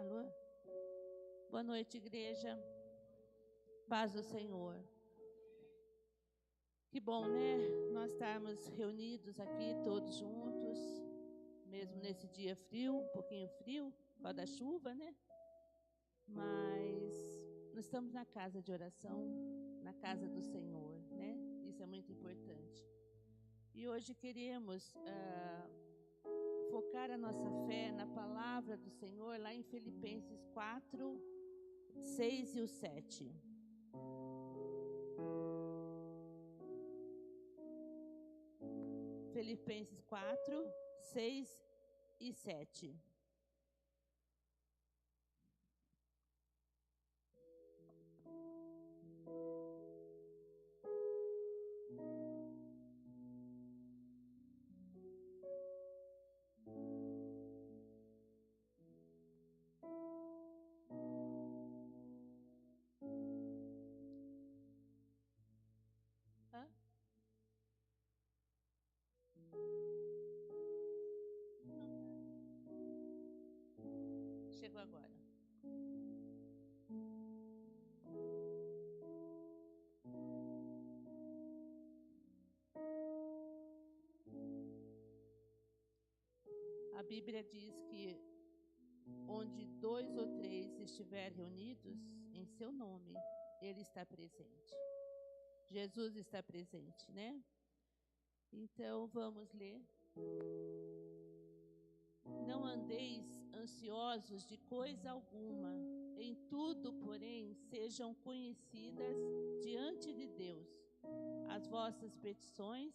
Alô? Boa noite, igreja. Paz do Senhor. Que bom, né? Nós estarmos reunidos aqui todos juntos, mesmo nesse dia frio, um pouquinho frio, por causa da chuva, né? Mas nós estamos na casa de oração, na casa do Senhor, né? Isso é muito importante. E hoje queremos focar a nossa fé na palavra do Senhor, lá em Filipenses 4, 6 e o 7. Filipenses 4, 6 e 7. Chegou agora. A Bíblia diz que onde 2 ou 3 estiverem reunidos em seu nome, Ele está presente. Jesus está presente, né? Então vamos ler. Não andeis ansiosos de coisa alguma, em tudo, porém, sejam conhecidas diante de Deus as vossas petições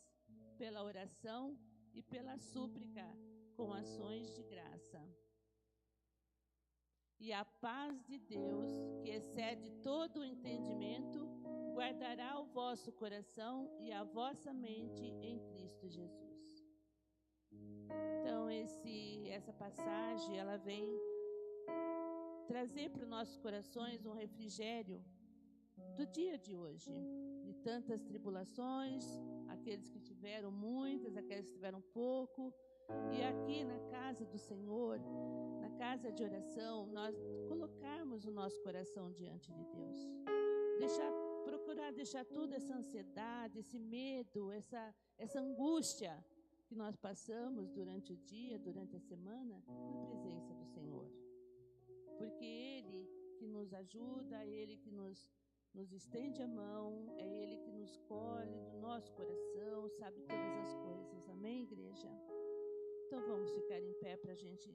pela oração e pela súplica com ações de graça. E a paz de Deus, que excede todo o entendimento, guardará o vosso coração e a vossa mente em Cristo Jesus. Então, essa passagem, ela vem trazer para os nossos corações um refrigério do dia de hoje, de tantas tribulações, aqueles que tiveram muitas, aqueles que tiveram pouco. E aqui na casa do Senhor, na casa de oração, nós colocarmos o nosso coração diante de Deus. Procurar deixar toda essa ansiedade, esse medo, essa angústia que nós passamos durante o dia, durante a semana, na presença do Senhor. Porque Ele que nos ajuda, é Ele que nos estende a mão, é Ele que nos colhe do nosso coração, sabe todas as coisas. Amém, igreja? Então vamos ficar em pé para a gente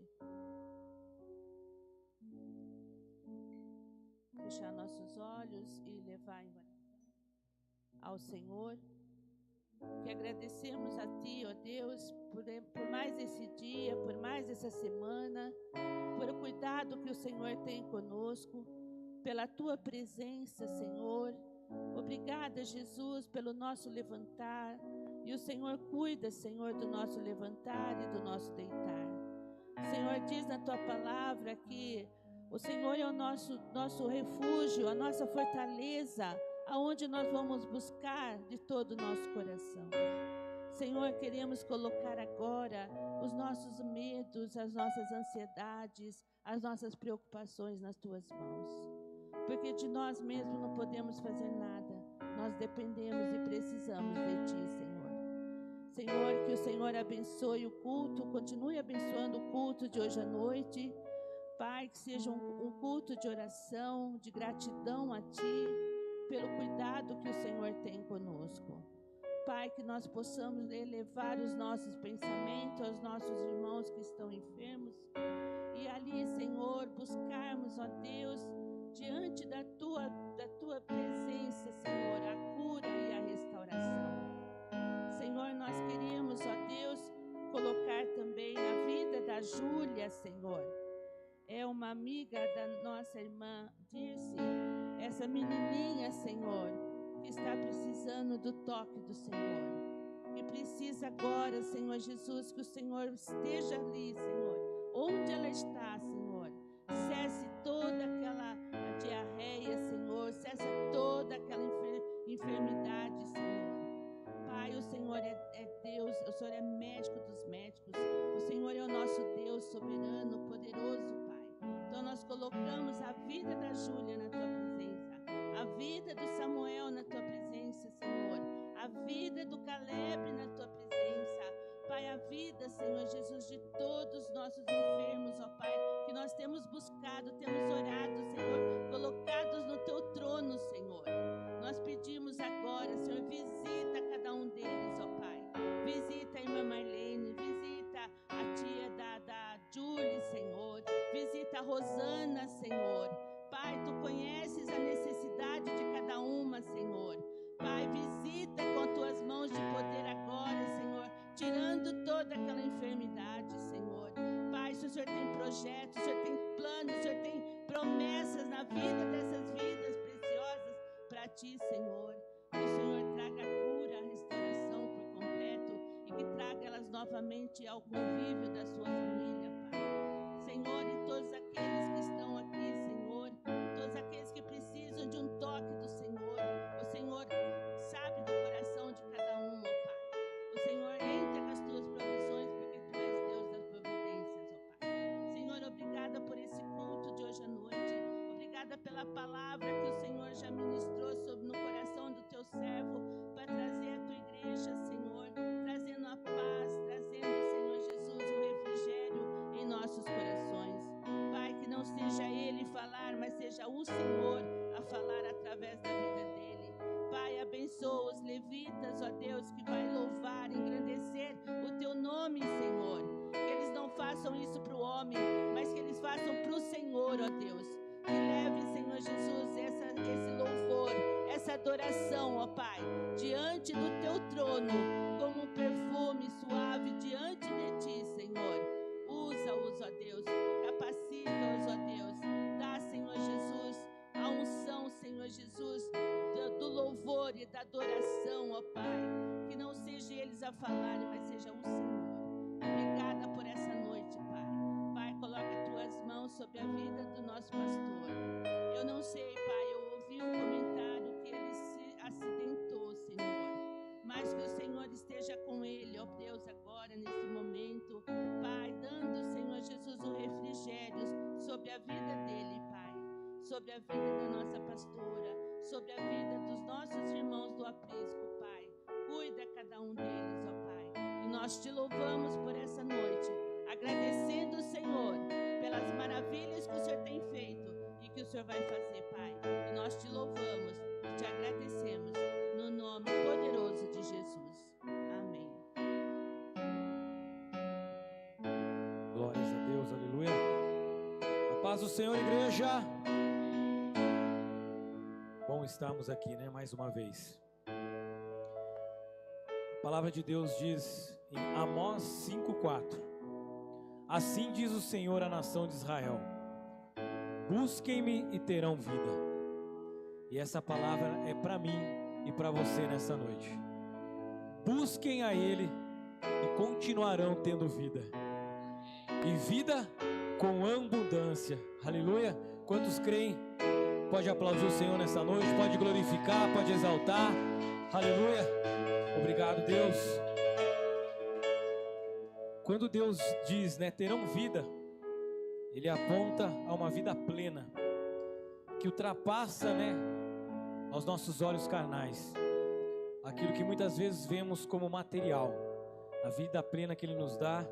fechar nossos olhos e levar em oração ao Senhor. Que agradecemos a Ti, ó Deus, por mais esse dia, por mais essa semana, por o cuidado que o Senhor tem conosco, pela Tua presença, Senhor. Obrigada, Jesus, pelo nosso levantar. E o Senhor cuida, Senhor, do nosso levantar e do nosso deitar. O Senhor diz na Tua palavra que o Senhor é o nosso refúgio, a nossa fortaleza, aonde nós vamos buscar de todo o nosso coração. Senhor, queremos colocar agora os nossos medos, as nossas ansiedades, as nossas preocupações nas Tuas mãos. Porque de nós mesmos não podemos fazer nada. Nós dependemos e precisamos de Ti, Senhor. Senhor, que o Senhor abençoe o culto, continue abençoando o culto de hoje à noite. Pai, que seja um culto de oração, de gratidão a Ti, pelo cuidado que o Senhor tem conosco. Pai, que nós possamos elevar os nossos pensamentos aos nossos irmãos que estão enfermos. E ali, Senhor, buscarmos, ó Deus, diante da tua presença, Senhor, a cura e a restauração. Senhor, nós queremos, ó Deus, colocar também a vida da Júlia, Senhor. É uma amiga da nossa irmã Dirce, essa menininha, Senhor, que está precisando do toque do Senhor. Que precisa agora, Senhor Jesus, que o Senhor esteja ali, Senhor, onde ela está, Senhor. Cesse toda aquela diarreia, Senhor, cesse toda aquela enfermidade, Senhor. Pai, o Senhor é Deus, o Senhor é médico dos médicos, o Senhor é o nosso Deus soberano, poderoso, Pai. Então nós colocamos a vida da Júlia na tua presença, a vida do Samuel na tua presença, Senhor, a vida do Caleb na tua presença, Pai, a vida, Senhor Jesus, de todos os nossos enfermos, ó Pai, que nós temos buscado, temos orado, Senhor, colocados no teu trono, Senhor. Nós pedimos agora, Senhor, visita cada um deles, ó Pai. Visita a irmã Marlene, visita a tia da Julie, Senhor. Visita a Rosana, Senhor. Pai, tu conheces a necessidade de cada uma, Senhor. Pai, visita com tuas mãos de poder agora, Senhor, tirando toda aquela enfermidade, Senhor. Pai, se o Senhor tem projetos, o Senhor tem planos, o Senhor tem promessas na vida dessas vidas preciosas para ti, Senhor. Que o Senhor traga a cura, a restauração por completo e que traga elas novamente ao convívio da sua família, Pai. Senhor, e todos aqueles que estão aqui, Senhor, todos aqueles que precisam de um toque do Senhor, o Senhor sabe do coração de cada um, ó Pai. O Senhor entra com as tuas provisões, porque tu és Deus das providências, ó Pai. Senhor, obrigada por esse culto de hoje à noite. Obrigada pela palavra que o Senhor já ministrou no coração do teu servo para trazer a tua igreja, Senhor, trazendo a paz, trazendo, Senhor Jesus, o refrigério em nossos corações. Pai, que não seja ele falar, mas seja o Senhor a falar através da vida dele. Pai, abençoa os levitas, ó Deus, que vai louvar, engrandecer o teu nome, Senhor. Que eles não façam isso para o homem, mas que eles façam para o Senhor, ó Deus. Que leve, Senhor Jesus, esse louvor, essa adoração, ó Pai, diante do teu trono, como um perfume suave diante de ti, Senhor. Usa-os, ó Deus, capacita-os, ó Deus. Dá, Senhor Jesus, a unção, Senhor Jesus, do louvor e da adoração, ó Pai. Que não seja eles a falarem, mas seja o Senhor. Obrigada por essa noite, Pai. Pai, coloca tuas mãos sobre a vida do nosso pastor. Eu não sei, Pai, eu ouvi um comentário que ele se acidentou, Senhor. Mas que o Senhor esteja com ele, ó Deus, agora, nesse momento. Pai, dando, Senhor Jesus, o refrigério sobre a vida dele, Pai. Sobre a vida da nossa pastora, sobre a vida dos nossos irmãos do aprisco, Pai. Cuida cada um deles, ó Pai. E nós te louvamos por essa noite, agradecendo o Senhor pelas maravilhas que o Senhor tem feito e que o Senhor vai fazer, Pai. E nós te louvamos e te agradecemos no nome poderoso de Jesus. Amém. Glórias a Deus, aleluia. A paz do Senhor, igreja. Bom estarmos aqui, né, mais uma vez. A palavra de Deus diz em Amós 5:4: assim diz o Senhor à nação de Israel: busquem-me e terão vida. E essa palavra é para mim e para você nessa noite. Busquem a Ele e continuarão tendo vida. E vida com abundância. Aleluia. Quantos creem? Pode aplaudir o Senhor nessa noite, pode glorificar, pode exaltar. Aleluia. Obrigado, Deus. Quando Deus diz, né, terão vida, Ele aponta a uma vida plena, que ultrapassa, né, aos nossos olhos carnais, aquilo que muitas vezes vemos como material. A vida plena que Ele nos dá,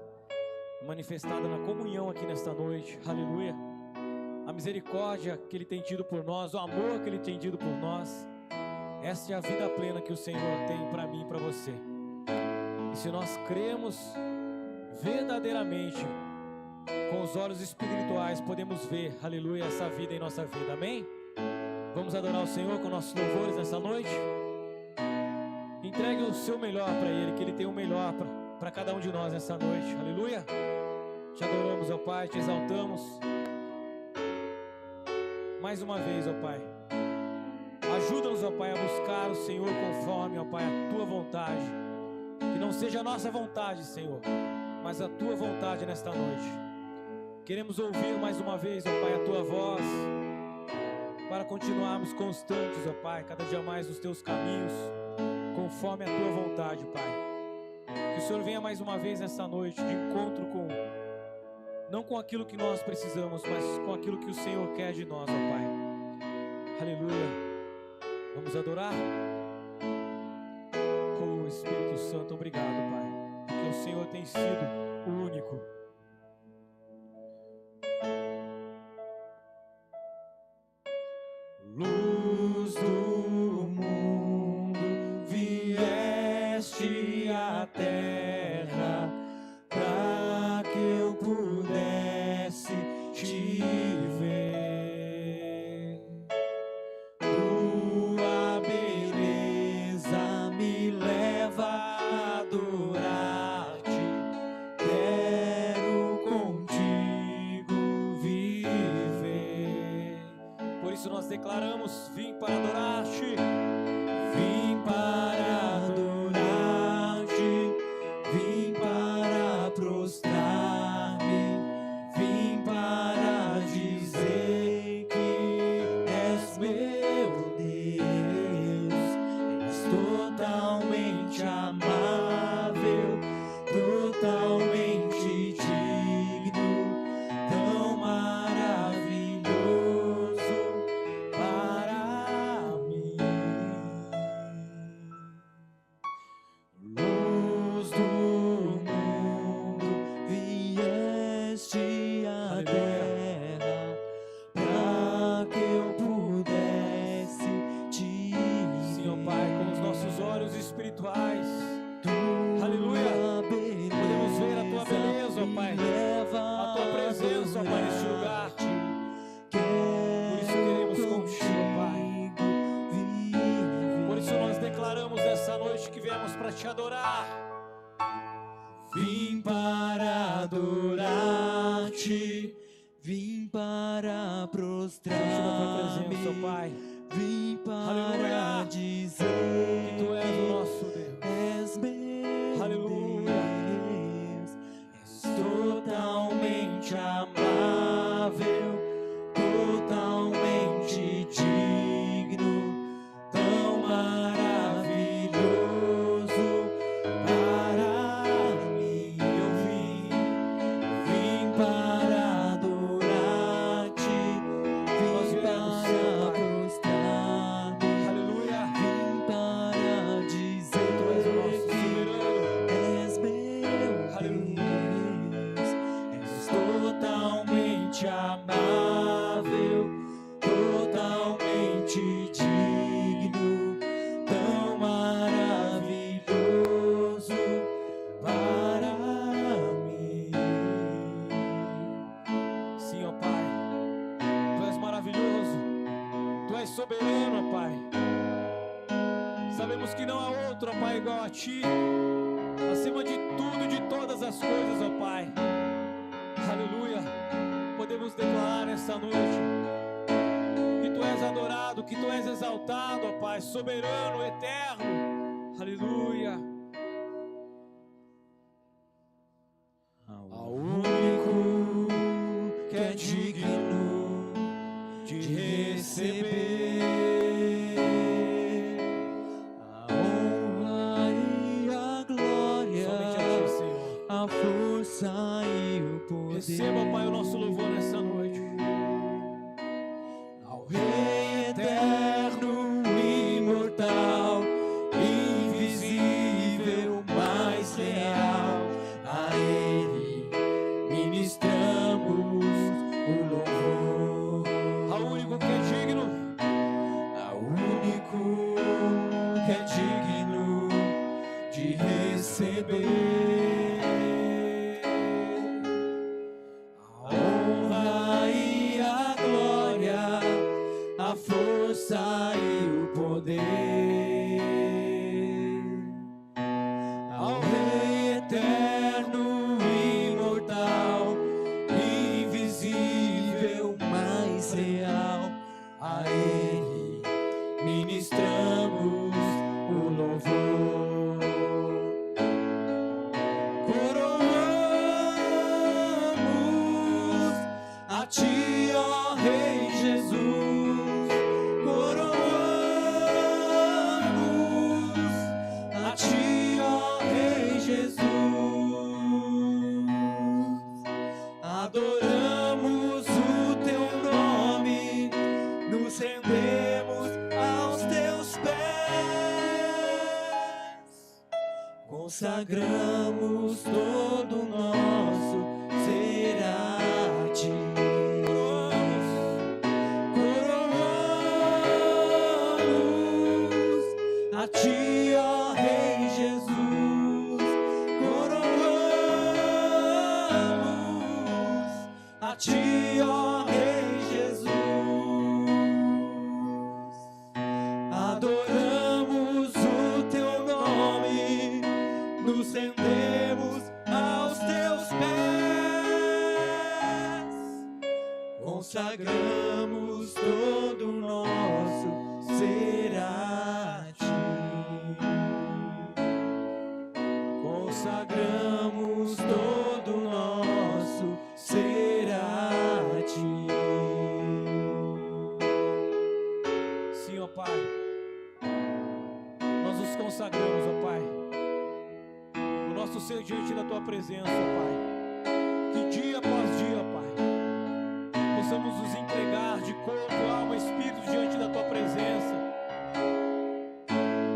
manifestada na comunhão aqui nesta noite. Aleluia. A misericórdia que Ele tem tido por nós, o amor que Ele tem tido por nós. Essa é a vida plena que o Senhor tem para mim e para você. E se nós cremos verdadeiramente, com os olhos espirituais, podemos ver, aleluia, essa vida em nossa vida, amém? Vamos adorar o Senhor com nossos louvores nessa noite. Entregue o seu melhor para Ele, que Ele tem o melhor para cada um de nós nessa noite, aleluia. Te adoramos, ó Pai, te exaltamos mais uma vez, ó Pai. Ajuda-nos, ó Pai, a buscar o Senhor conforme, ó Pai, a Tua vontade. Que não seja a nossa vontade, Senhor, mas a Tua vontade nesta noite. Queremos ouvir mais uma vez, ó Pai, a Tua voz, para continuarmos constantes, ó Pai, cada dia mais nos Teus caminhos, conforme a Tua vontade, Pai. Que o Senhor venha mais uma vez nessa noite de encontro com não com aquilo que nós precisamos, mas com aquilo que o Senhor quer de nós, ó Pai. Aleluia. Vamos adorar? Oh, Espírito Santo, obrigado, Pai, porque o Senhor tem sido o único. Luz do mundo, vieste à terra para que eu pudesse te ver. Tua beleza me leva a adorar-te. Quero contigo viver. Por isso nós declaramos: vim para adorar-te. Vim para adorar-te, vim para prostrar-me, vim para dizer que és meu Deus, és totalmente amável, totalmente digno, tão maravilhoso para mim. Luz do mundo, vieste à terra para que eu pudesse te Sim, ó Pai, com os nossos olhos espirituais, Tua aleluia, podemos ver a Tua beleza, ó Pai, a Tua presença, ó Pai, neste lugar. Por isso queremos contigo, ó Pai. Por isso nós declaramos essa noite que viemos para te adorar. Vim para adorar-te, vim para Diante da Tua presença, ó prostrar-me, Pai, vim para Aleluia. dizer que Tu és o nosso Deus. és meu Aleluia. Deus, és totalmente amável, totalmente digno, tão maravilhoso para mim. Eu vim para adorar-te, Nós vim viemos, para Senhor, Pai. prostrar-me, Aleluia. vim para dizer Tu és o nosso soberano. és meu Deus, és totalmente amável, totalmente digno, tão maravilhoso para mim. Sim, ó Pai, Tu és maravilhoso, Tu és soberano, ó Pai. Sabemos que não há outro, ó Pai, igual a Ti, acima de tudo, de todas as coisas, ó Pai. Aleluia. Podemos declarar nessa noite que Tu és adorado, que Tu és exaltado, ó Pai, soberano, eterno. Aleluia. Ao único que é digno de receber a honra e a glória, Somente a Ti, Senhor. a força e o poder. Receba, Pai, o nosso louvor nessa noite. Ao Rei eterno, imortal, invisível, mais real, a Ele ministramos o louvor. Ao único que é digno, Ao único que é digno de receber a honra e a glória, a força e o poder. Ao Rei eterno, imortal, invisível, mais real, a Ele ministramos o consagramos todo o nosso ser a ti. Coroamos a ti, ó Rei Jesus. Coroamos a ti, ó Rei Jesus. Adoramos o teu nome, nos rendemos aos teus pés, consagramos todo o nosso ser a ti. Consagramos todo o nosso ser a ti. Sim, ó Pai, nós nos consagramos, ó Pai, o nosso ser diante da Tua presença, ó Pai, que dia após dia, ó Pai, possamos nos entregar de corpo, alma e espírito diante da Tua presença,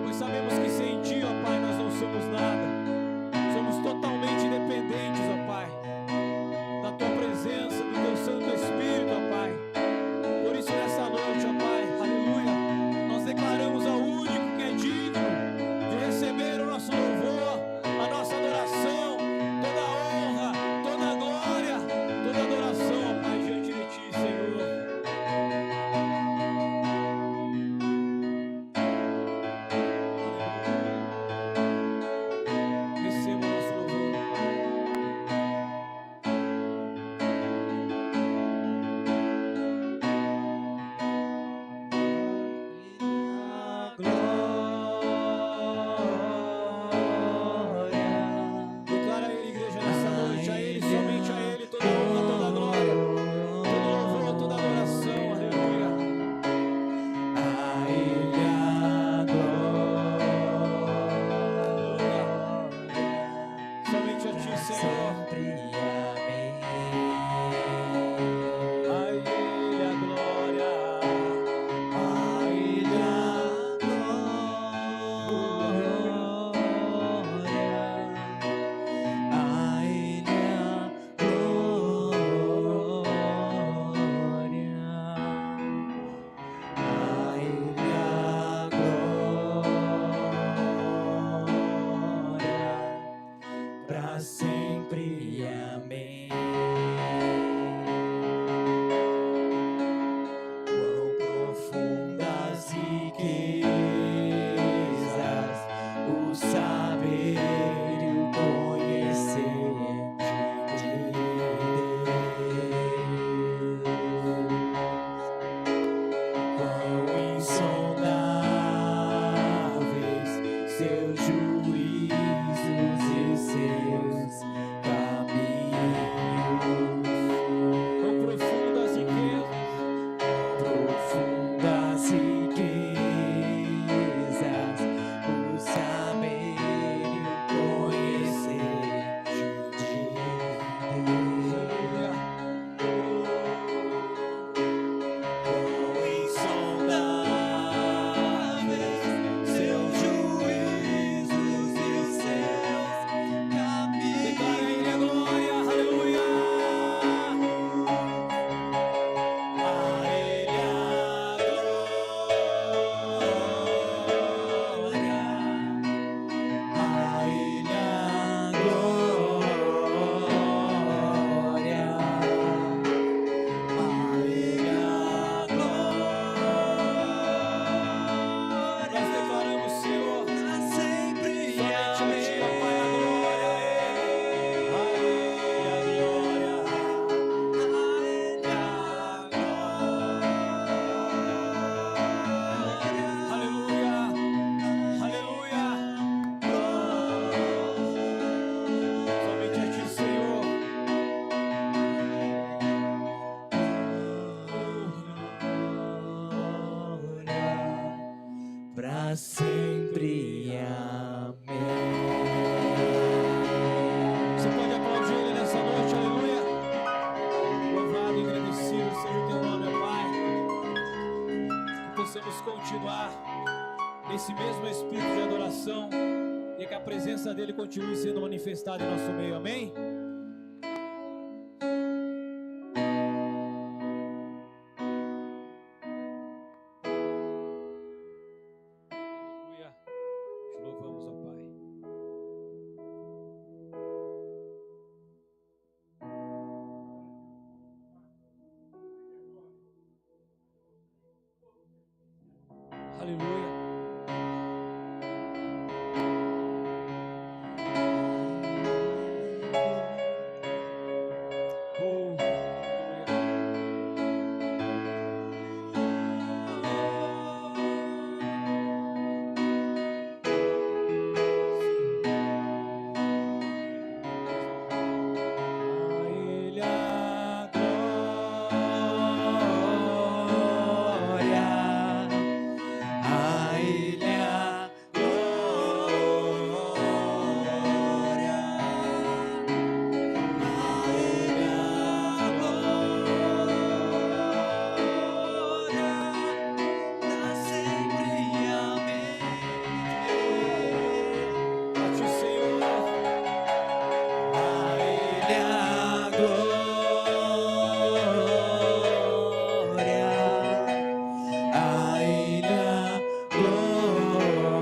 pois sabemos que sem Ti, ó Pai, nós não somos nada, somos totalmente dependentes, ó Pai, da Tua presença, do Teu Santo Espírito, ó Pai. Por isso nessa noite, ó Pai, aleluia, nós declaramos ao único que é digno de receber o nosso louvor, a nossa adoração, toda a honra, toda a glória, toda a adoração, ó Pai, diante de Ti, Senhor. Receba o nosso louvor, declara a Ele, igreja, nessa noite, a Ele, somente a Ele, toda a honra, toda a glória, todo louvor, toda a adoração, aleluia. A Ele a glória, Somente a Ti, Senhor. sempre amém. A Ele a glória. A Ele a glória, a Ele a glória, a Ele a glória, pra sempre amém. Quão profundas riquezas o saber e o conhecer de Deus. Quão insondáveis seus juízos e seus caminhos. Quão profundas riquezas, Profundas riquezas, o saber e o conhecer de Deus. Quão insondáveis seus juízos e seus caminhos. declara a Ele a glória, aleluia. A Ele a glória, a Ele a glória, a Ele a glória. Nós declaramos, Senhor, Pra sempre somente a Ti, ó Pai, a glória, a Ele a glória. Aleluia, aleluia. Somente a Ti, Senhor. Pra sempre amém. Você pode aplaudir Ele nessa noite, aleluia. Louvado e agradecido seja o Teu nome, ó Pai. Que possamos continuar nesse mesmo espírito de adoração, e que a presença dele continue sendo manifestada em nosso meio, amém? Aleluia, te louvamos, ó Pai. Aleluia. Oh, a Ele a glória, a Ele a glória, a Ele a glória, pra sempre, amém. A Ti, Senhor. A Ele a glória, a Ele a glória,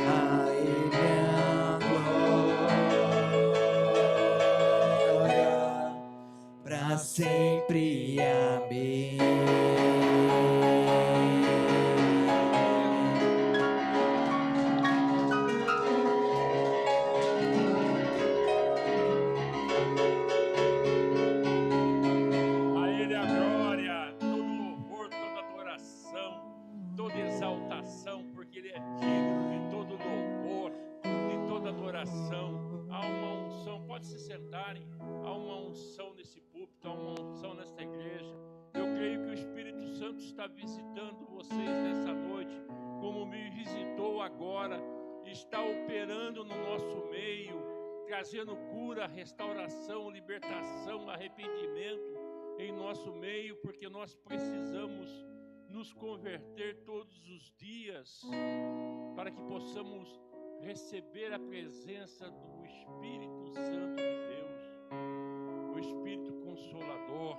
a Ele a glória, pra sempre, amém. A Ele a glória, todo louvor, toda adoração, toda exaltação, porque Ele é digno de todo louvor, de toda adoração. Há uma unção, pode se sentarem, há uma unção nesse púlpito, há uma unção nesta igreja. Eu creio que o Espírito Santo está visitando vocês nessa noite, como me visitou agora, está operando no nosso meio, trazendo cura, restauração, libertação, arrependimento em nosso meio, porque nós precisamos nos converter todos os dias para que possamos receber a presença do Espírito Santo de Deus, o Espírito Consolador,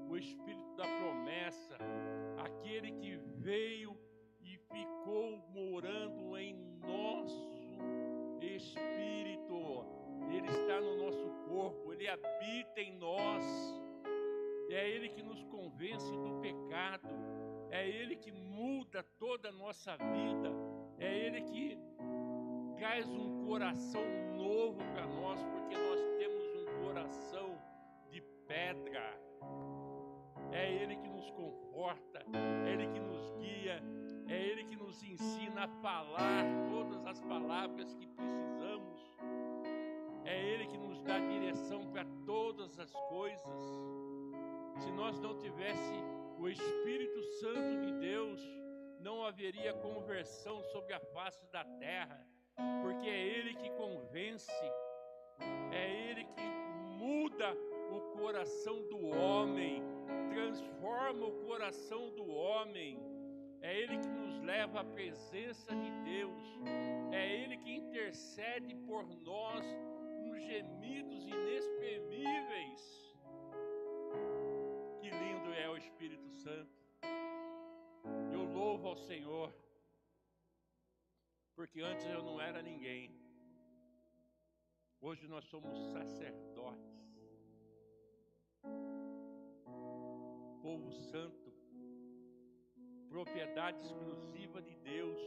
o Espírito da promessa, aquele que veio e ficou morando em nosso espírito. Ele está no nosso corpo, Ele habita em nós. É Ele que nos convence do pecado, é Ele que muda toda a nossa vida, é Ele que traz um coração novo para nós, porque nós temos um coração de pedra. É Ele que nos conforta, é Ele que nos guia, é Ele que nos ensina a falar todas as palavras que precisamos, é Ele que nos dá direção para todas as coisas. Se nós não tivéssemos o Espírito Santo de Deus, não haveria conversão sobre a face da terra, porque é Ele que convence, é Ele que muda o coração do homem, transforma o coração do homem, é Ele que nos leva à presença de Deus, é Ele que intercede por nós com gemidos inexprimíveis. Que lindo é o Espírito Santo. Eu louvo ao Senhor, porque antes eu não era ninguém. Hoje nós somos sacerdotes, povo santo, propriedade exclusiva de Deus.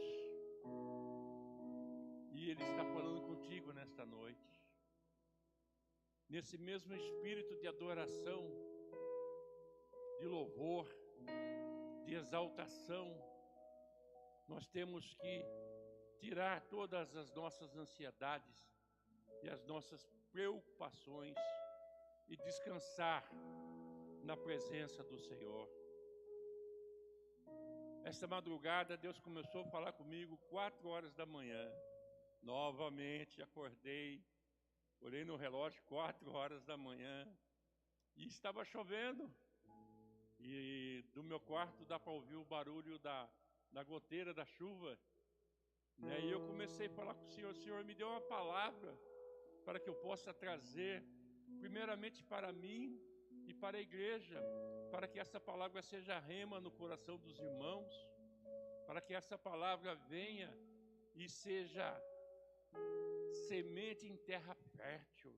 E Ele está falando contigo nesta noite. Nesse mesmo espírito de adoração, de louvor, de exaltação, nós temos que tirar todas as nossas ansiedades e as nossas preocupações e descansar na presença do Senhor. Esta madrugada Deus começou a falar comigo 4 horas da manhã. Novamente acordei, olhei no relógio 4 horas da manhã e estava chovendo. E do meu quarto dá para ouvir o barulho na goteira da chuva, né? E eu comecei a falar com o Senhor me deu uma palavra para que eu possa trazer, primeiramente para mim e para a igreja, para que essa palavra seja rema no coração dos irmãos, para que essa palavra venha e seja semente em terra fértil.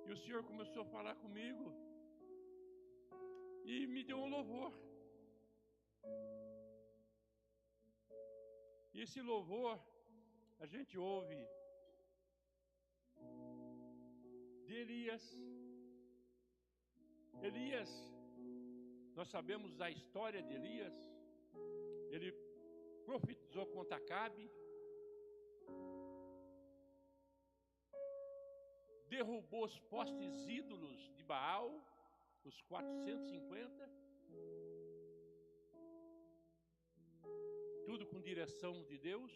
E o Senhor começou a falar comigo e me deu um louvor. E esse louvor a gente ouve de Elias. Elias, nós sabemos a história de Elias. Ele profetizou contra Acabe, derrubou os postes ídolos de Baal, os 450, tudo com direção de Deus.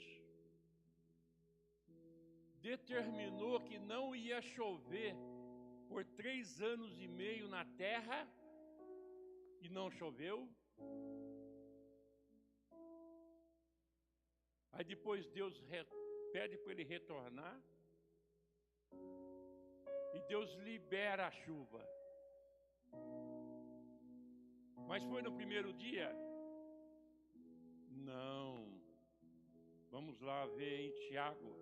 Determinou que não ia chover por 3 anos e meio na terra, e não choveu. Aí depois Deus pede para ele retornar, e Deus libera a chuva. Mas foi no primeiro dia? Não. Vamos lá ver em Tiago.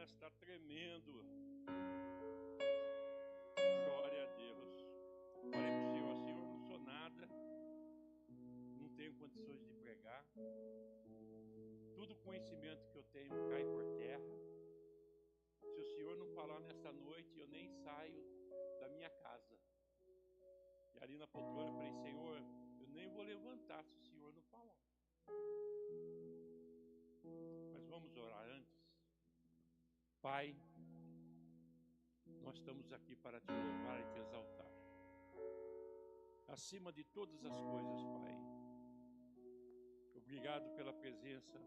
Está tremendo. Glória a Deus. Falei para o Senhor, Senhor, não sou nada, não tenho condições de pregar, tudo conhecimento que eu tenho cai por terra. Se o Senhor não falar nesta noite, eu nem saio da minha casa. E ali na poltrona eu falei, Senhor, eu nem vou levantar se o Senhor não falar. Mas vamos orar antes. Pai, nós estamos aqui para te louvar e te exaltar. Acima de todas as coisas, Pai, obrigado pela presença,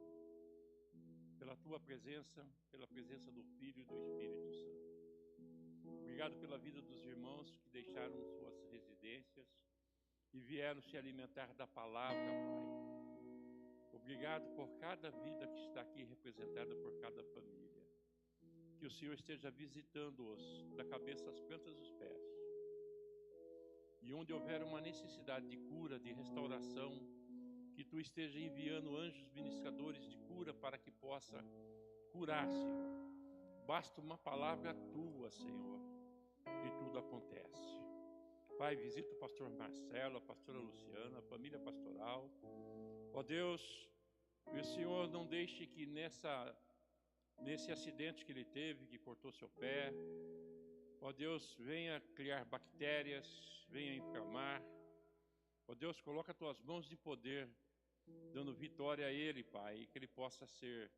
pela tua presença, pela presença do Filho e do Espírito Santo. Obrigado pela vida dos irmãos que deixaram suas residências e vieram se alimentar da palavra, Pai. Obrigado por cada vida que está aqui representada por cada família. Que o Senhor esteja visitando-os da cabeça às plantas dos pés. E onde houver uma necessidade de cura, de restauração, que tu esteja enviando anjos ministradores de cura para que possa curar, Senhor. Basta uma palavra tua, Senhor, e tudo acontece. Pai, visita o pastor Marcelo, a pastora Luciana, a família pastoral. Ó Deus, que o Senhor não deixe que nesse acidente que ele teve, que cortou seu pé, ó Deus, venha criar bactérias, venha inflamar. Ó Deus, coloca as tuas mãos de poder, dando vitória a ele, Pai, e que ele possa ser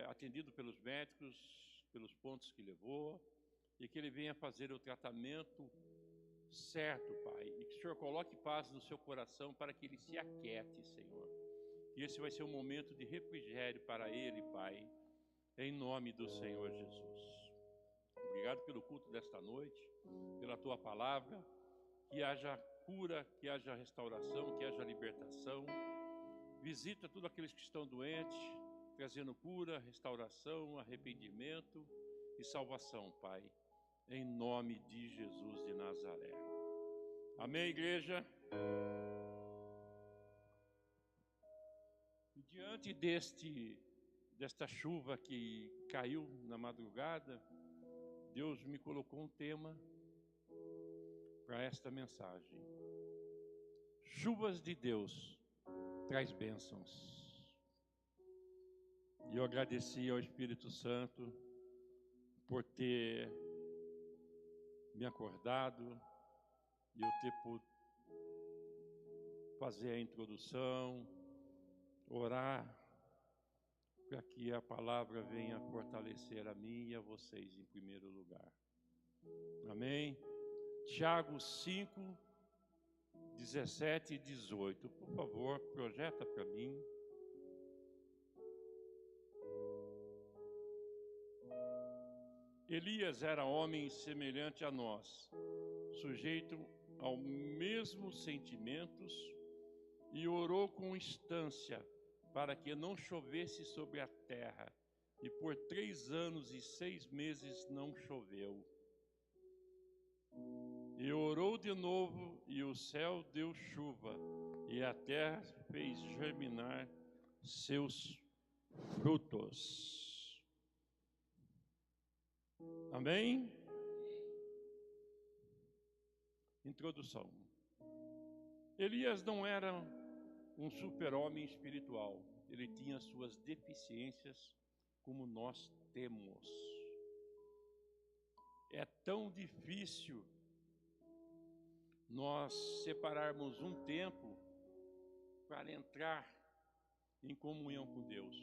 atendido pelos médicos, pelos pontos que levou, e que ele venha fazer o tratamento certo, Pai, e que o Senhor coloque paz no seu coração para que ele se aquiete, Senhor. E esse vai ser um momento de refrigério para ele, Pai, em nome do Senhor Jesus. Obrigado pelo culto desta noite, pela tua palavra, que haja cura, que haja restauração, que haja libertação. Visita todos aqueles que estão doentes, trazendo cura, restauração, arrependimento e salvação, Pai, em nome de Jesus de Nazaré. Amém, igreja? E diante desta chuva que caiu na madrugada, Deus me colocou um tema para esta mensagem. Chuvas de Deus traz bênçãos. E eu agradeci ao Espírito Santo por ter me acordado e eu ter podido fazer a introdução, orar, para que a palavra venha fortalecer a mim e a vocês em primeiro lugar. Amém? Tiago 5, 17 e 18. Por favor, projeta para mim. Elias era homem semelhante a nós, sujeito aos mesmos sentimentos, e orou com instância para que não chovesse sobre a terra. E por 3 anos e 6 meses não choveu. E orou de novo, e o céu deu chuva, e a terra fez germinar seus frutos. Amém? Introdução. Elias não era um super-homem espiritual. Ele tinha suas deficiências, como nós temos. É tão difícil nós separarmos um tempo para entrar em comunhão com Deus.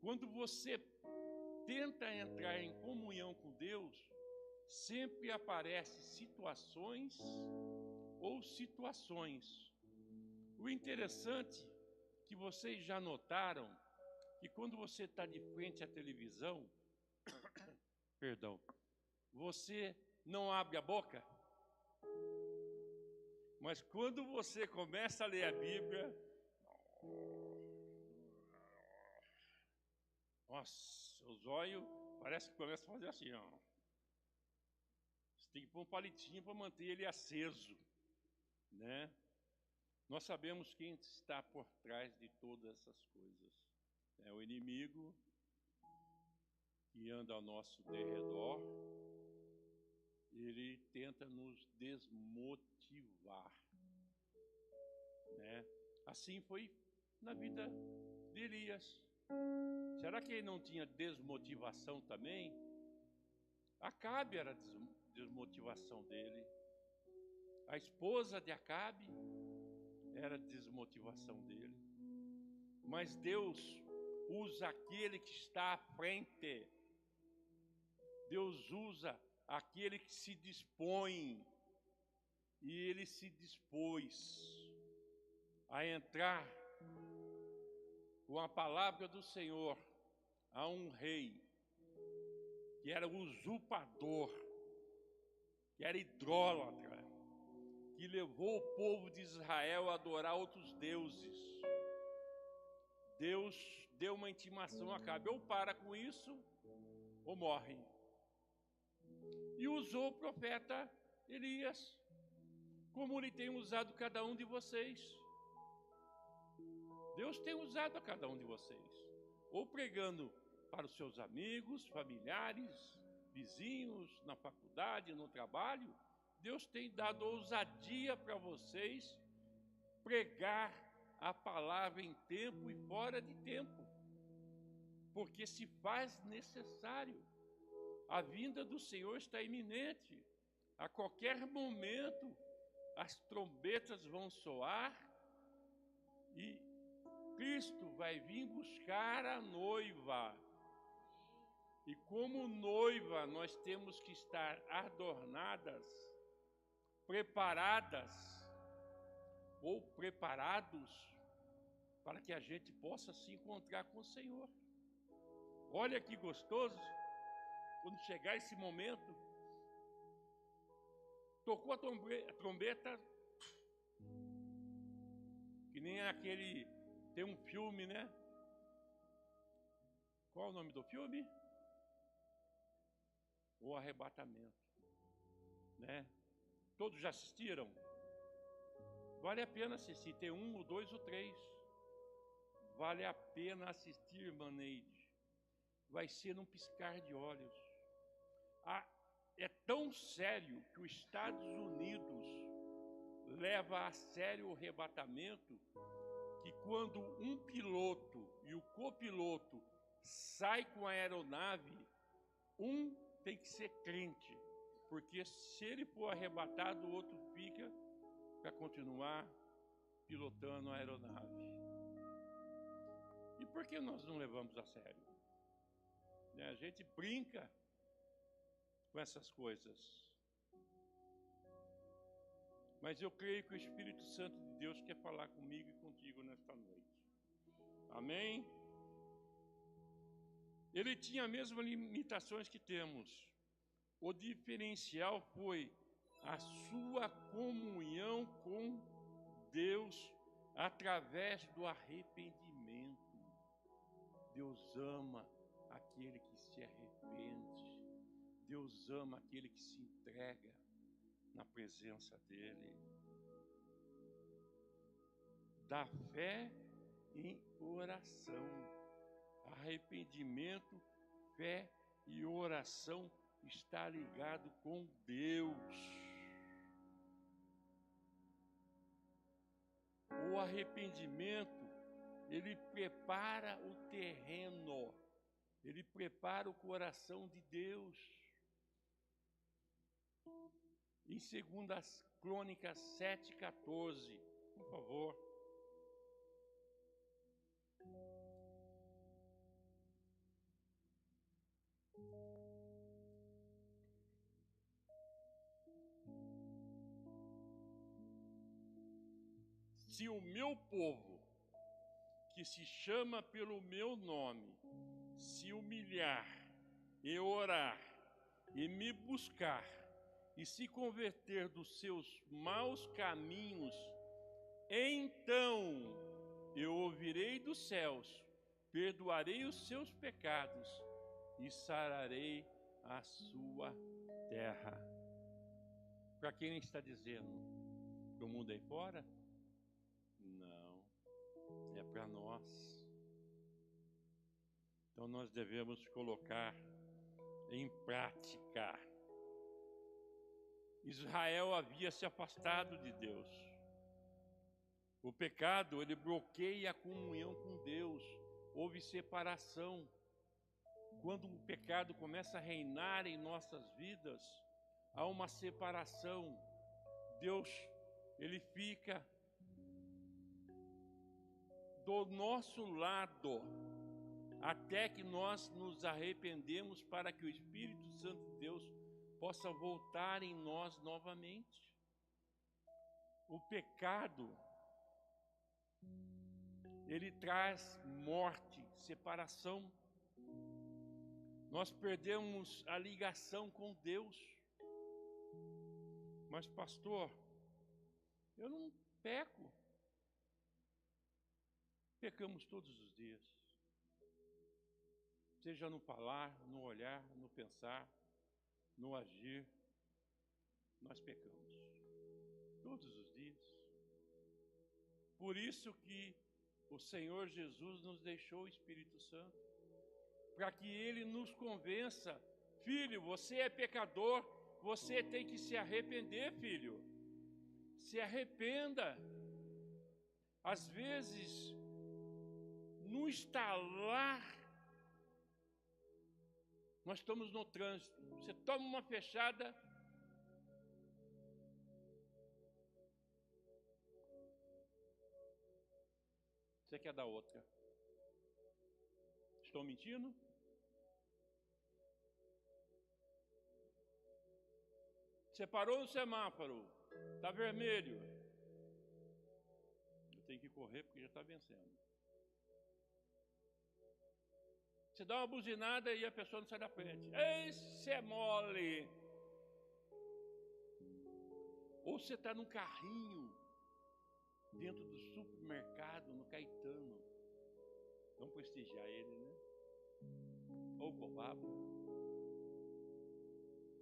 Quando você tenta entrar em comunhão com Deus, sempre aparecem situações ou situações. O interessante que vocês já notaram que quando você está de frente à televisão, perdão, você não abre a boca, mas quando você começa a ler a Bíblia, nossa, os olhos parece que começam a fazer assim, ó. Você tem que pôr um palitinho para manter ele aceso, né? Nós sabemos quem está por trás de todas essas coisas. É o inimigo que anda ao nosso derredor. Ele tenta nos desmotivar, né? Assim foi na vida de Elias. Será que ele não tinha desmotivação também? Acabe era desmotivação dele. A esposa de Acabe era desmotivação dele. Mas Deus usa aquele que está à frente. Deus usa aquele que se dispõe. E ele se dispôs a entrar com a palavra do Senhor a um rei que era usurpador, que era idólatra, que levou o povo de Israel a adorar outros deuses. Deus deu uma intimação a Acabe: ou para com isso, ou morre. E usou o profeta Elias, como ele tem usado cada um de vocês. Deus tem usado a cada um de vocês, ou pregando para os seus amigos, familiares, vizinhos, na faculdade, no trabalho. Deus tem dado ousadia para vocês pregar a palavra em tempo e fora de tempo, porque se faz necessário. A vinda do Senhor está iminente. A qualquer momento as trombetas vão soar e Cristo vai vir buscar a noiva. E como noiva nós temos que estar adornadas, preparadas ou preparados para que a gente possa se encontrar com o Senhor. Olha que gostoso, quando chegar esse momento, tocou a trombeta, que nem aquele, tem um filme, né? Qual é o nome do filme? O Arrebatamento, né? Todos já assistiram? Vale a pena assistir, tem 1, 2 ou 3. Vale a pena assistir, irmã Neide. Vai ser num piscar de olhos. É tão sério que os Estados Unidos leva a sério o arrebatamento, que quando um piloto e o copiloto saem com a aeronave, um tem que ser crente, porque se ele for arrebatado, o outro fica para continuar pilotando a aeronave. E por que nós não levamos a sério? A gente brinca com essas coisas. Mas eu creio que o Espírito Santo de Deus quer falar comigo e contigo nesta noite. Amém? Ele tinha as mesmas limitações que temos. O diferencial foi a sua comunhão com Deus através do arrependimento. Deus ama aquele que se arrepende. Deus ama aquele que se entrega na presença dele. Da fé em oração. Arrependimento, fé e oração está ligado com Deus. O arrependimento, ele prepara o terreno, ele prepara o coração de Deus. Em 2 Crônicas 7,14, por favor. Se o meu povo, que se chama pelo meu nome, se humilhar e orar e me buscar e se converter dos seus maus caminhos, então eu ouvirei dos céus, perdoarei os seus pecados e sararei a sua terra. Para quem está dizendo? Para o mundo aí fora? Não, é para nós. Então nós devemos colocar em prática. Israel havia se afastado de Deus. O pecado, ele bloqueia a comunhão com Deus. Houve separação. Quando o pecado começa a reinar em nossas vidas, há uma separação. Deus, ele fica do nosso lado até que nós nos arrependemos, para que o Espírito Santo de Deus possa voltar em nós novamente. O pecado, ele traz morte, separação. Nós perdemos a ligação com Deus. Mas pastor, eu não peco. Pecamos todos os dias. Seja no falar, no olhar, no pensar, no agir, nós pecamos todos os dias. Por isso que o Senhor Jesus nos deixou o Espírito Santo, para que Ele nos convença: filho, você é pecador, você tem que se arrepender, filho. Se arrependa. Às vezes, no estalar, nós estamos no trânsito, você toma uma fechada, você quer dar outra. Estou mentindo? Você parou no semáforo, está vermelho, eu tenho que correr porque já está vencendo. Você dá uma buzinada e a pessoa não sai da frente. Esse é mole. Ou você está num carrinho dentro do supermercado, no Caetano. Vamos prestigiar ele, né? Ou Cobabo.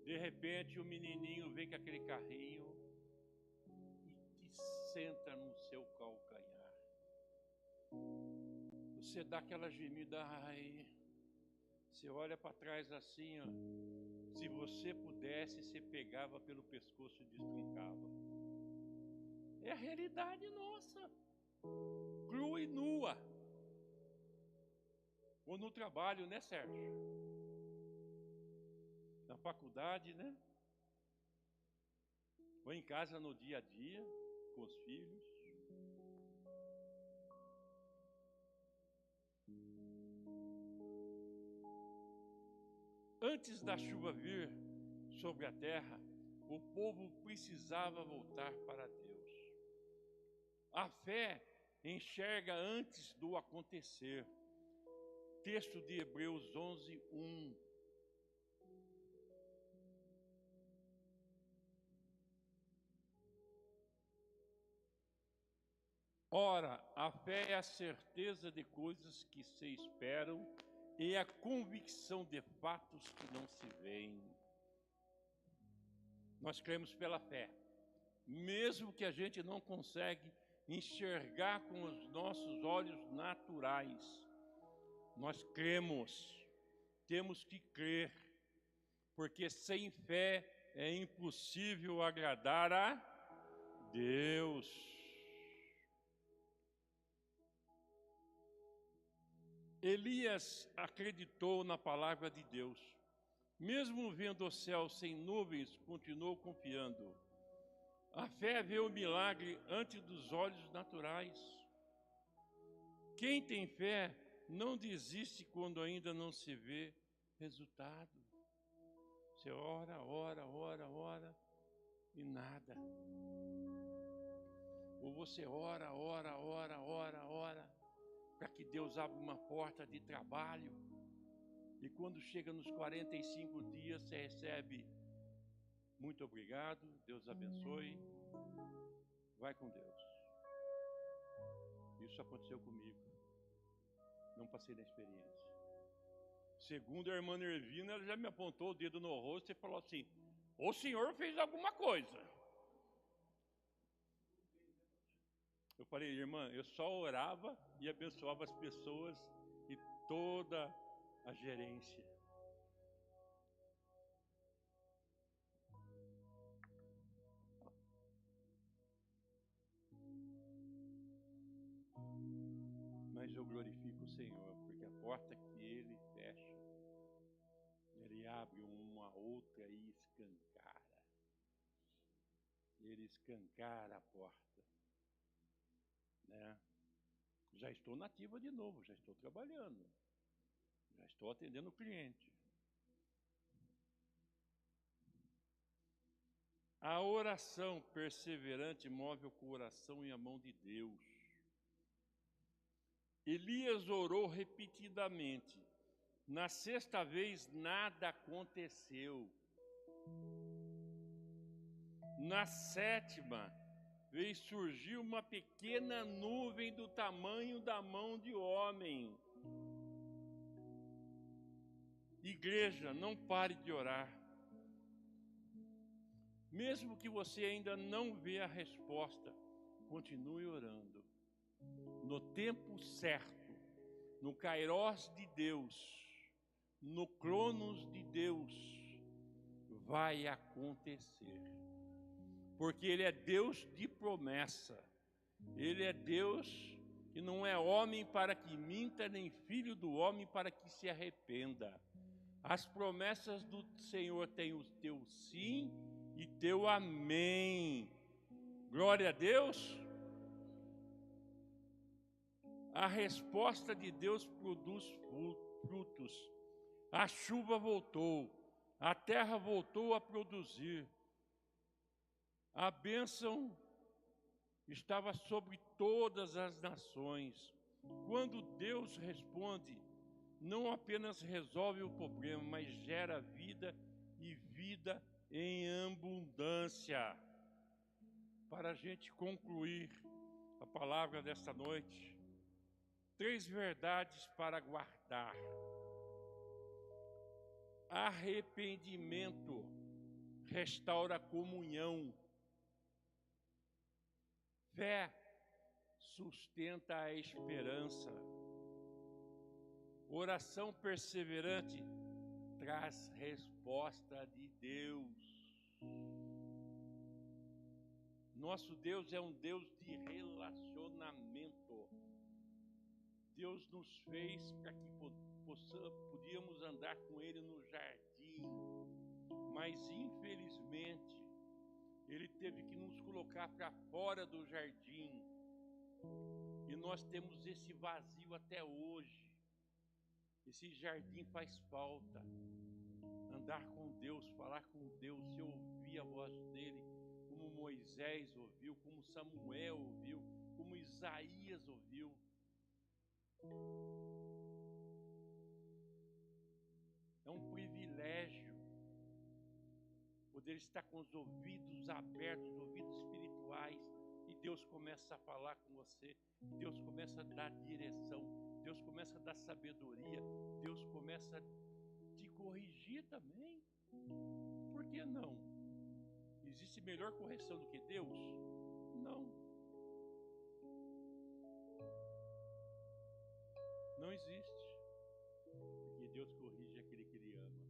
De repente o menininho vem com aquele carrinho e te senta no seu calcanhar. Você dá aquela gemida, ai. Você olha para trás assim, ó. Se você pudesse, você pegava pelo pescoço e destruncava. É a realidade nossa, crua e nua. Ou no trabalho, né, Sérgio? Na faculdade, né? Ou em casa no dia a dia, com os filhos. Antes da chuva vir sobre a terra, O povo precisava voltar para Deus. A fé enxerga antes do acontecer. Texto de Hebreus 11:1. Ora, a fé é a certeza de coisas que se esperam e a convicção de fatos que não se veem. Nós cremos pela fé, mesmo que a gente não consegue enxergar com os nossos olhos naturais. Nós cremos, temos que crer, porque sem fé é impossível agradar a Deus. Elias acreditou na palavra de Deus. Mesmo vendo o céu sem nuvens, continuou confiando. A fé vê o milagre antes dos olhos naturais. Quem tem fé não desiste quando ainda não se vê resultado. Você ora e nada. Ou você ora, para que Deus abra uma porta de trabalho. E quando chega nos 45 dias, você recebe: muito obrigado, Deus abençoe, vai com Deus. Isso aconteceu comigo. Não passei na experiência. Segundo a irmã Nervina, ela já me apontou o dedo no rosto e falou assim: o senhor fez alguma coisa. Eu falei: irmã, eu só orava e abençoava as pessoas e toda a gerência. Mas eu glorifico o Senhor, porque a porta que Ele fecha, Ele abre uma outra e escancara. Ele escancara a porta, né? Já estou nativa de novo, já estou trabalhando, já estou atendendo o cliente. A oração perseverante move o coração e a mão de Deus. Elias orou repetidamente. Na sexta vez, nada aconteceu. Na sétima vez, surgiu uma pequena nuvem do tamanho da mão de homem. Igreja, não pare de orar. Mesmo que você ainda não vê a resposta, continue orando. No tempo certo, no Kairos de Deus, no Cronos de Deus, vai acontecer. Porque Ele é Deus de promessa. Ele é Deus que não é homem para que minta, nem filho do homem para que se arrependa. As promessas do Senhor têm o teu sim e teu amém. Glória a Deus. A resposta de Deus produz frutos. A chuva voltou, a terra voltou a produzir. A bênção estava sobre todas as nações. Quando Deus responde, não apenas resolve o problema, mas gera vida e vida em abundância. Para a gente concluir a palavra desta noite, 3 verdades para guardar. Arrependimento restaura a comunhão. Fé sustenta a esperança. Oração perseverante traz resposta de Deus. Nosso Deus é um Deus de relacionamento. Deus nos fez para que podíamos andar com Ele no jardim, mas infelizmente Ele teve que nos colocar para fora do jardim, e nós temos esse vazio até hoje. Esse jardim faz falta. Andar com Deus, falar com Deus, se ouvir a voz Moisés ouviu, como Samuel ouviu, como Isaías ouviu. É um privilégio poder estar com os ouvidos abertos, os ouvidos espirituais, e Deus começa a falar com você, Deus começa a dar direção, Deus começa a dar sabedoria, Deus começa a te corrigir também. Por que não? Existe melhor correção do que Deus? Não. Não existe. Porque Deus corrige aquele que Ele ama.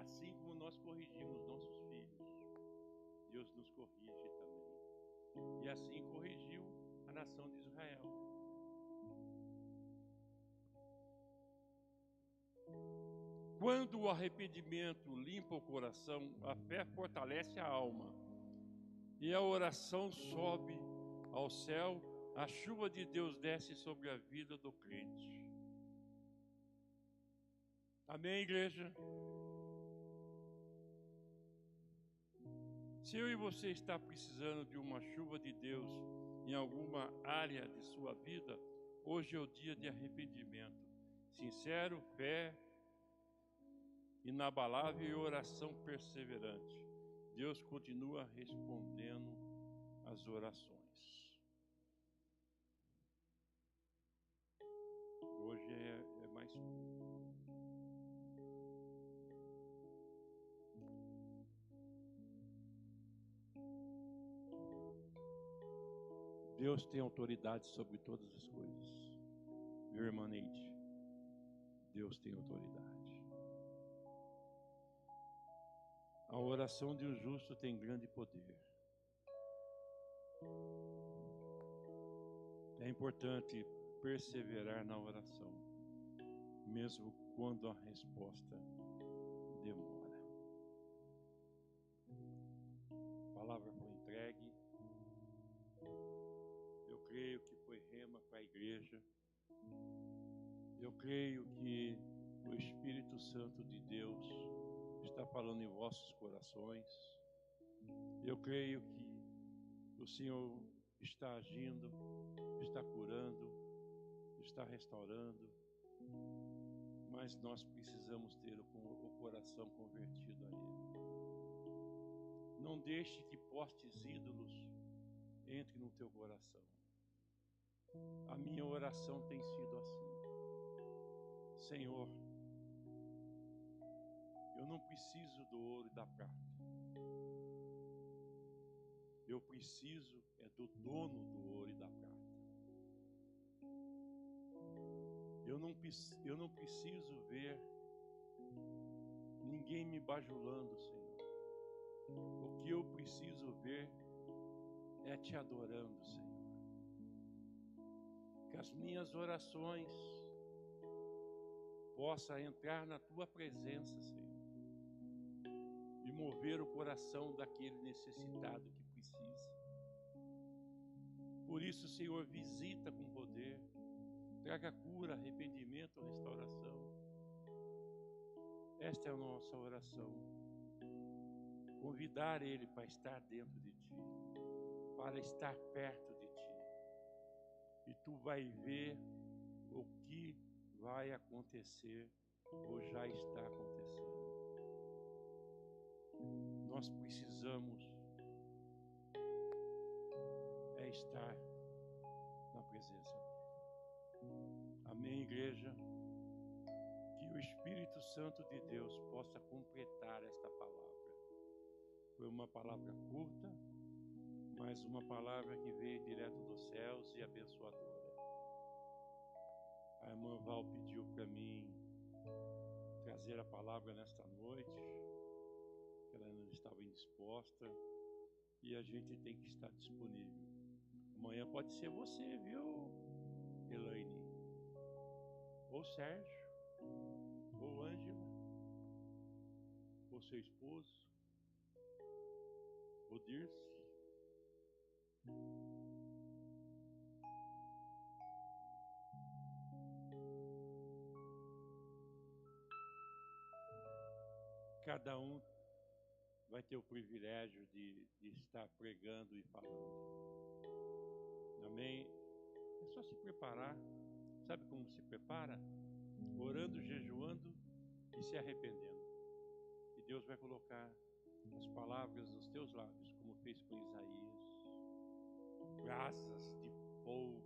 Assim como nós corrigimos nossos filhos, Deus nos corrige também. E assim corrigiu a nação de Israel. Quando o arrependimento limpa o coração, a fé fortalece a alma e a oração sobe ao céu, a chuva de Deus desce sobre a vida do crente. Amém, igreja? Se eu e você está precisando de uma chuva de Deus em alguma área de sua vida, hoje é o dia de arrependimento sincero, fé inabalável e oração perseverante. Deus continua respondendo as orações. Hoje é mais curto. Deus tem autoridade sobre todas as coisas. Meu irmão Neide, Deus tem autoridade. A oração de um justo tem grande poder. É importante perseverar na oração, mesmo quando a resposta demora. A palavra foi entregue. Eu creio que foi rema para a igreja. Eu creio que o Espírito Santo de Deus está falando em vossos corações. Eu creio que o Senhor está agindo, está curando, está restaurando, mas nós precisamos ter o coração convertido a Ele. Não deixe que postes ídolos entrem no teu coração. A minha oração tem sido assim: Senhor, eu não preciso do ouro e da prata. Eu preciso do dono do ouro e da prata. Eu não preciso ver ninguém me bajulando, Senhor. O que eu preciso ver é te adorando, Senhor. Que as minhas orações possam entrar na tua presença, Senhor, e mover o coração daquele necessitado que precisa. Por isso, Senhor, visita com poder, traga cura, arrependimento, restauração. Esta é a nossa oração. Convidar Ele para estar dentro de ti, para estar perto de ti. E tu vai ver o que vai acontecer ou já está acontecendo. Nós precisamos estar na presença dele. Amém, igreja? Que o Espírito Santo de Deus possa completar esta palavra. Foi uma palavra curta, mas uma palavra que veio direto dos céus e abençoadora. A irmã Val pediu para mim trazer a palavra nesta noite, que ela não estava indisposta, e a gente tem que estar disponível. Amanhã pode ser você, viu, Elaine? Ou Sérgio, ou Ângela, ou seu esposo, ou Dirce. Cada um vai ter o privilégio de estar pregando e falando. Amém? É só se preparar. Sabe como se prepara? Orando, jejuando e se arrependendo. E Deus vai colocar as palavras nos teus lábios, como fez com Isaías. Brasas de fogo.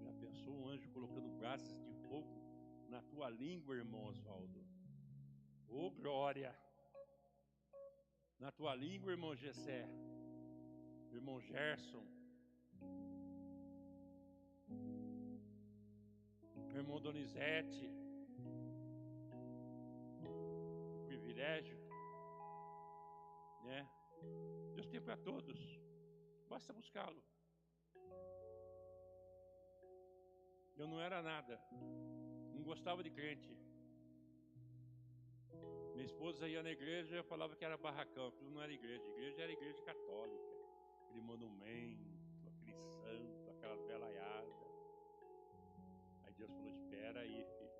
Já pensou um anjo colocando brasas de fogo na tua língua, irmão Oswaldo? Ô, glória! Na tua língua, irmão Gessé, irmão Gerson, irmão Donizete. Privilégio, né? Deus tem para todos, basta buscá-lo. Eu não era nada, não gostava de crente. Minha esposa ia na igreja e eu falava que era barracão. Aquilo não era igreja, igreja era igreja católica. Aquele monumento, aquele santo, aquela velaiada. Aí Deus falou: espera aí, filho,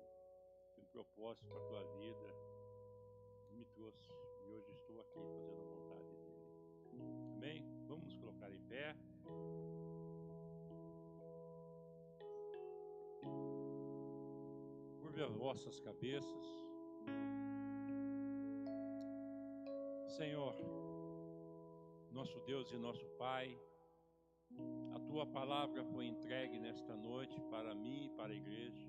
tem um propósito para a tua vida. Me trouxe e hoje estou aqui fazendo a vontade dele. Amém? Vamos nos colocar em pé. Curve as vossas cabeças. Senhor, nosso Deus e nosso Pai, a Tua palavra foi entregue nesta noite para mim e para a igreja.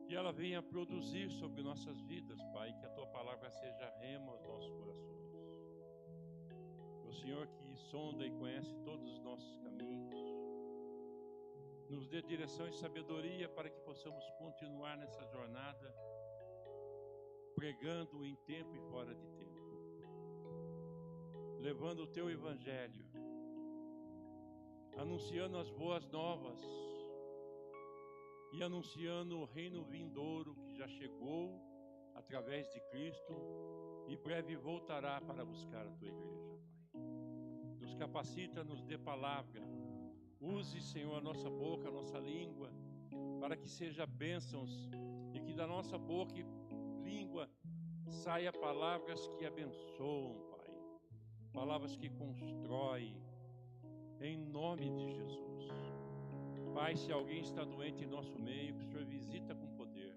Que ela venha produzir sobre nossas vidas, Pai, que a Tua palavra seja rema aos nossos corações. O Senhor que sonda e conhece todos os nossos caminhos, nos dê direção e sabedoria para que possamos continuar nessa jornada, pregando em tempo e fora de tempo, levando o Teu Evangelho, anunciando as boas novas e anunciando o reino vindouro que já chegou através de Cristo e breve voltará para buscar a Tua igreja, Pai. Nos capacita, nos dê palavra. Use, Senhor, a nossa boca, a nossa língua, para que seja bênçãos e que da nossa boca e língua saia palavras que abençoam, Pai, palavras que constroem, em nome de Jesus. Pai, se alguém está doente em nosso meio, que o Senhor visita com poder,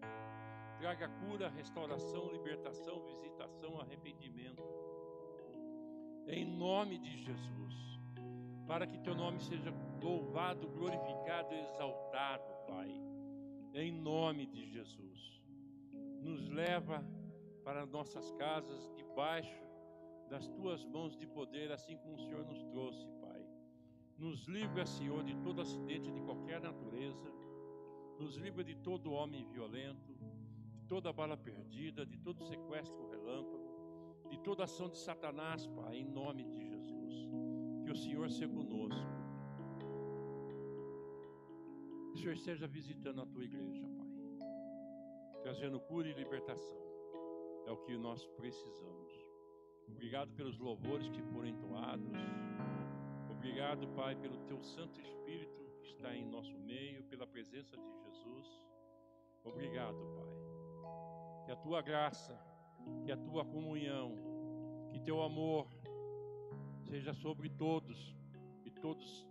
traga cura, restauração, libertação, visitação, arrependimento, em nome de Jesus, para que Teu nome seja louvado, glorificado e exaltado, Pai, em nome de Jesus. Nos leva para nossas casas debaixo das Tuas mãos de poder, assim como o Senhor nos trouxe, Pai. Nos livra, Senhor, de todo acidente de qualquer natureza. Nos livra de todo homem violento, de toda bala perdida, de todo sequestro relâmpago, de toda ação de Satanás, Pai, em nome de Jesus. Que o Senhor seja conosco. Que o Senhor esteja visitando a Tua igreja, Pai, trazendo cura e libertação. É o que nós precisamos. Obrigado pelos louvores que foram entoados. Obrigado, Pai, pelo Teu Santo Espírito que está em nosso meio, pela presença de Jesus. Obrigado, Pai. Que a Tua graça, que a Tua comunhão, que Teu amor seja sobre todos e todos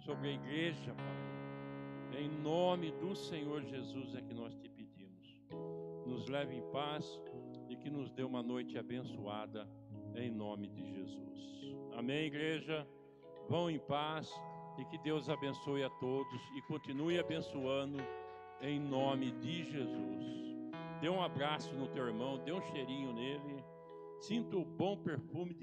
sobre a igreja, Pai. Em nome do Senhor Jesus é que nós te pedimos. Nos leve em paz e que nos dê uma noite abençoada em nome de Jesus. Amém, igreja? Vão em paz e que Deus abençoe a todos e continue abençoando em nome de Jesus. Dê um abraço no teu irmão, dê um cheirinho nele, sinta o bom perfume de